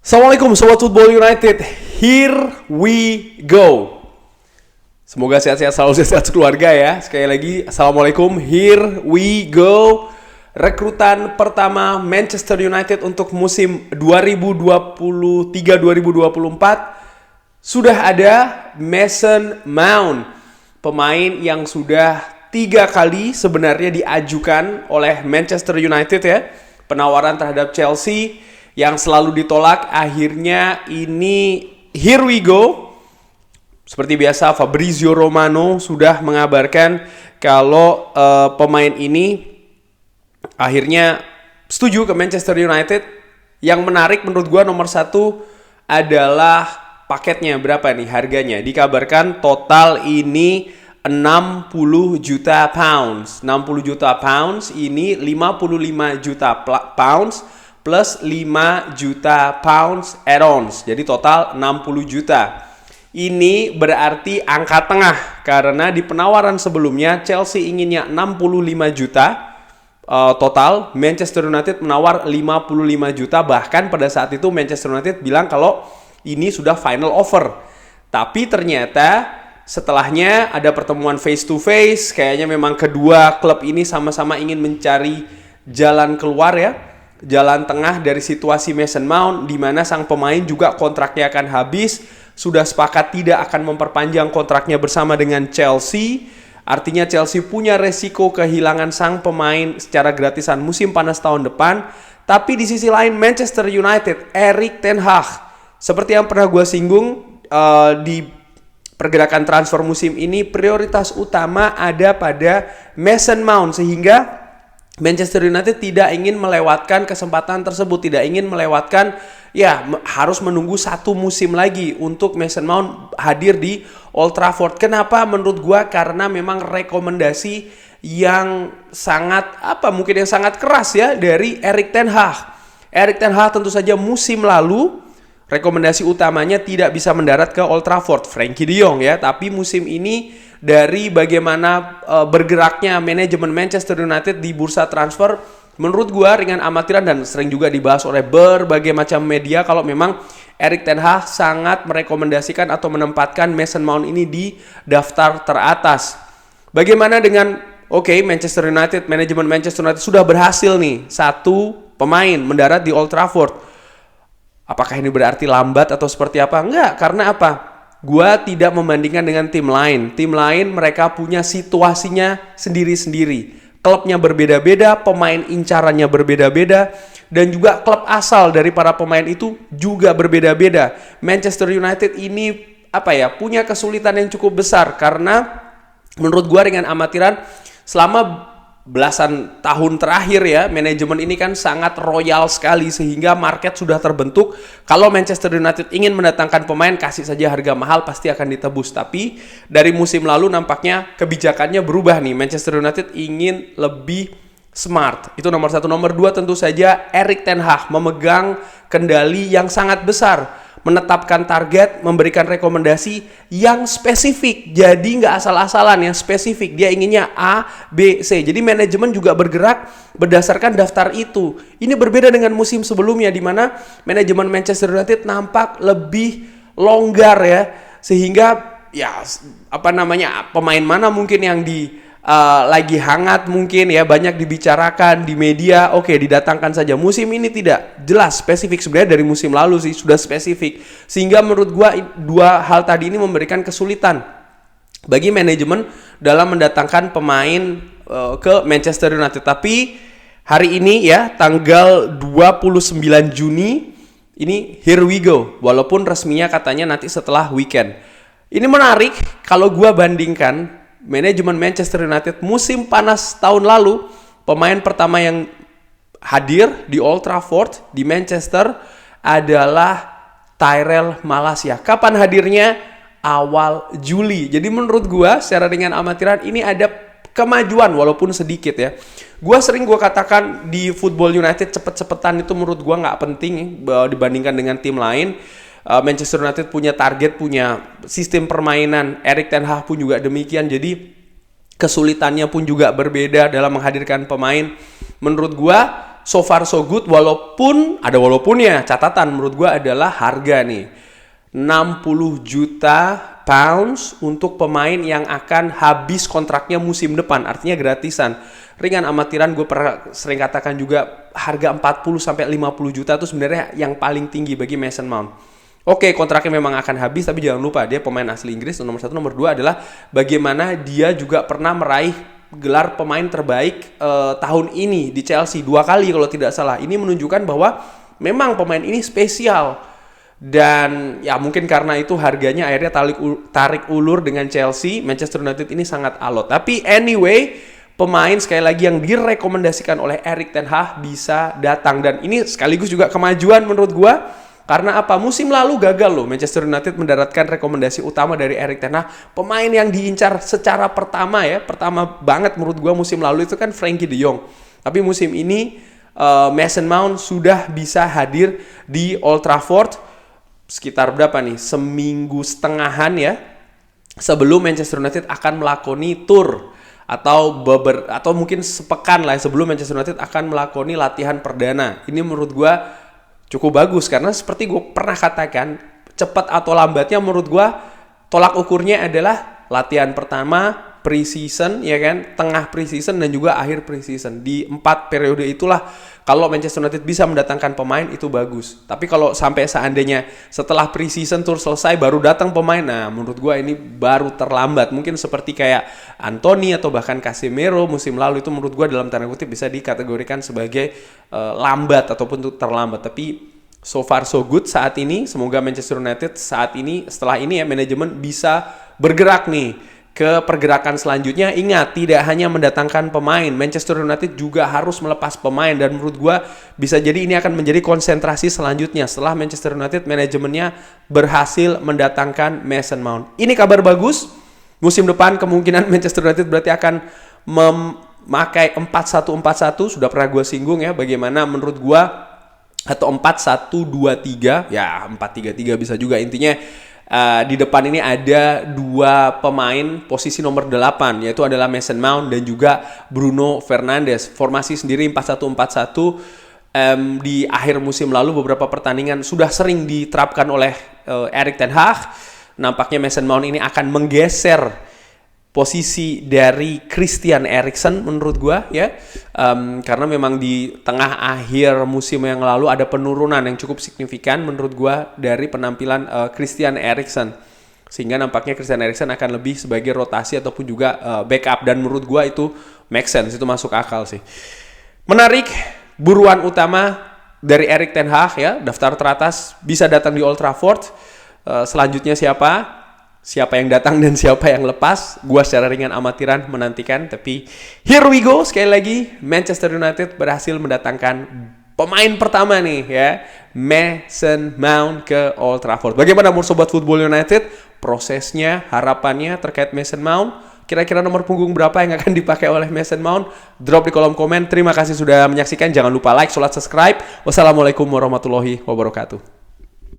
Assalamualaikum Sobat Football United, here we go. Semoga sehat-sehat selalu, sehat keluarga ya. Sekali lagi, Assalamualaikum, here we go. Rekrutan pertama Manchester United untuk musim 2023-2024 sudah ada Mason Mount. Pemain yang sudah 3 kali sebenarnya diajukan oleh Manchester United ya. Penawaran terhadap Chelsea yang selalu ditolak, akhirnya ini here we go. Seperti biasa Fabrizio Romano sudah mengabarkan kalau pemain ini akhirnya setuju ke Manchester United. Yang menarik menurut gua nomor satu adalah paketnya berapa nih harganya. Dikabarkan total ini 60 juta pounds. 60 juta pounds ini 55 juta pounds plus 5 juta pounds add-ons. Jadi total 60 juta. Ini berarti angka tengah. Karena di penawaran sebelumnya Chelsea inginnya 65 juta total. Manchester United menawar 55 juta. Bahkan pada saat itu Manchester United bilang kalau ini sudah final offer. Tapi ternyata setelahnya ada pertemuan face to face. Kayaknya memang kedua klub ini sama-sama ingin mencari jalan keluar ya. Jalan tengah dari situasi Mason Mount, di mana sang pemain juga kontraknya akan habis, sudah sepakat tidak akan memperpanjang kontraknya bersama dengan Chelsea. Artinya Chelsea punya resiko kehilangan sang pemain secara gratisan musim panas tahun depan. Tapi di sisi lain Manchester United, Erik ten Hag, seperti yang pernah gue singgung di pergerakan transfer musim ini, prioritas utama ada pada Mason Mount, sehingga Manchester United tidak ingin melewatkan kesempatan tersebut, tidak ingin melewatkan harus menunggu satu musim lagi untuk Mason Mount hadir di Old Trafford. Kenapa? Menurut gua karena memang rekomendasi yang sangat yang sangat keras ya dari Erik ten Hag. Erik ten Hag tentu saja musim lalu rekomendasi utamanya tidak bisa mendarat ke Old Trafford, Frenkie de Jong ya, tapi musim ini dari bagaimana bergeraknya manajemen Manchester United di bursa transfer, menurut gua ringan amatiran dan sering juga dibahas oleh berbagai macam media kalau memang Erik ten Hag sangat merekomendasikan atau menempatkan Mason Mount ini di daftar teratas. Bagaimana dengan Manchester United, manajemen Manchester United sudah berhasil nih satu pemain mendarat di Old Trafford. Apakah ini berarti lambat atau seperti apa? Enggak, karena apa? Gua tidak membandingkan dengan tim lain. Tim lain mereka punya situasinya sendiri-sendiri. Klubnya berbeda-beda, pemain incarannya berbeda-beda, dan juga klub asal dari para pemain itu juga berbeda-beda. Manchester United ini punya kesulitan yang cukup besar karena menurut gua ringan amatiran selama belasan tahun terakhir ya, manajemen ini kan sangat royal sekali sehingga market sudah terbentuk. Kalau Manchester United ingin mendatangkan pemain, kasih saja harga mahal pasti akan ditebus. Tapi dari musim lalu nampaknya kebijakannya berubah nih. Manchester United ingin lebih smart. Itu nomor satu. Nomor dua tentu saja Erik ten Hag memegang kendali yang sangat besar, menetapkan target, memberikan rekomendasi yang spesifik. Jadi nggak asal-asalan, yang spesifik. Dia inginnya A, B, C. Jadi manajemen juga bergerak berdasarkan daftar itu. Ini berbeda dengan musim sebelumnya di mana manajemen Manchester United nampak lebih longgar ya. Sehingga pemain mana mungkin yang lagi hangat mungkin ya, banyak dibicarakan di media, didatangkan saja. Musim ini tidak jelas spesifik, sebenarnya dari musim lalu sih sudah spesifik, sehingga menurut gua dua hal tadi ini memberikan kesulitan bagi manajemen dalam mendatangkan pemain ke Manchester United. Tapi hari ini ya, tanggal 29 Juni ini here we go, walaupun resminya katanya nanti setelah weekend. Ini menarik kalau gua bandingkan manajemen Manchester United musim panas tahun lalu. Pemain pertama yang hadir di Old Trafford di Manchester adalah Tyrell Malacia. Kapan hadirnya? Awal Juli. Jadi menurut gua secara ringan amatiran ini ada kemajuan walaupun sedikit ya. Gua sering katakan di Football United cepet-cepetan itu menurut gua nggak penting dibandingkan dengan tim lain. Manchester United punya target, punya sistem permainan. Erik ten Hag pun juga demikian. Jadi kesulitannya pun juga berbeda dalam menghadirkan pemain. Menurut gua so far so good, walaupun ada walaupun catatan menurut gue adalah harga nih. 60 juta pounds untuk pemain yang akan habis kontraknya musim depan, artinya gratisan. Ringan amatiran, gue pernah sering katakan juga harga 40 sampai 50 juta itu sebenarnya yang paling tinggi bagi Mason Mount. Oke, kontraknya memang akan habis, tapi jangan lupa dia pemain asli Inggris. Nomor 1, nomor 2 adalah bagaimana dia juga pernah meraih gelar pemain terbaik tahun ini di Chelsea 2 kali kalau tidak salah. Ini menunjukkan bahwa memang pemain ini spesial. Dan ya mungkin karena itu harganya akhirnya tarik ulur dengan Chelsea. Manchester United ini sangat alot. Tapi anyway, pemain sekali lagi yang direkomendasikan oleh Erik ten Hag bisa datang. Dan ini sekaligus juga kemajuan menurut gua. Karena apa? Musim lalu gagal loh Manchester United mendaratkan rekomendasi utama dari Erik ten Hag. Pemain yang diincar secara pertama banget menurut gua musim lalu itu kan Frankie de Jong. Tapi musim ini Mason Mount sudah bisa hadir di Old Trafford sekitar berapa nih? Seminggu setengahan ya sebelum Manchester United akan melakoni tour atau mungkin sepekan lah sebelum Manchester United akan melakoni latihan perdana. Ini menurut gua cukup bagus karena seperti gue pernah katakan, cepat atau lambatnya menurut gue tolak ukurnya adalah latihan pertama, pre-season, ya kan, tengah pre-season dan juga akhir pre-season. Di 4 periode itulah kalau Manchester United bisa mendatangkan pemain itu bagus. Tapi kalau sampai seandainya setelah pre-season tour selesai baru datang pemain, nah menurut gue ini baru terlambat. Mungkin seperti kayak Anthony atau bahkan Casemiro musim lalu itu menurut gue dalam tanda kutip bisa dikategorikan sebagai lambat ataupun terlambat. Tapi so far so good saat ini. Semoga Manchester United saat ini setelah ini ya manajemen bisa bergerak nih ke pergerakan selanjutnya. Ingat, tidak hanya mendatangkan pemain, Manchester United juga harus melepas pemain. Dan menurut gue bisa jadi ini akan menjadi konsentrasi selanjutnya setelah Manchester United manajemennya berhasil mendatangkan Mason Mount. Ini kabar bagus. Musim depan kemungkinan Manchester United berarti akan memakai 4-1-4-1. Sudah pernah gue singgung ya bagaimana menurut gue, atau 4-1-2-3 ya, 4-3-3 bisa juga. Intinya di depan ini ada 2 pemain posisi nomor 8, yaitu adalah Mason Mount dan juga Bruno Fernandes. Formasi sendiri 4-1-4-1 di akhir musim lalu beberapa pertandingan sudah sering diterapkan oleh Erik ten Hag. Nampaknya Mason Mount ini akan menggeser posisi dari Christian Eriksen menurut gua ya, karena memang di tengah akhir musim yang lalu ada penurunan yang cukup signifikan menurut gua dari penampilan Christian Eriksen, sehingga nampaknya Christian Eriksen akan lebih sebagai rotasi ataupun juga backup, dan menurut gua itu make sense, itu masuk akal sih. Menarik, buruan utama dari Erik ten Hag ya, daftar teratas bisa datang di Old Trafford. Selanjutnya siapa yang datang dan siapa yang lepas, gua secara ringan amatiran menantikan. Tapi here we go, sekali lagi Manchester United berhasil mendatangkan pemain pertama nih ya, Mason Mount ke Old Trafford. Bagaimana menurut Sobat Football United? Prosesnya, harapannya terkait Mason Mount, kira-kira nomor punggung berapa yang akan dipakai oleh Mason Mount? Drop di kolom komen. Terima kasih sudah menyaksikan, jangan lupa like, subscribe. Wassalamualaikum warahmatullahi wabarakatuh.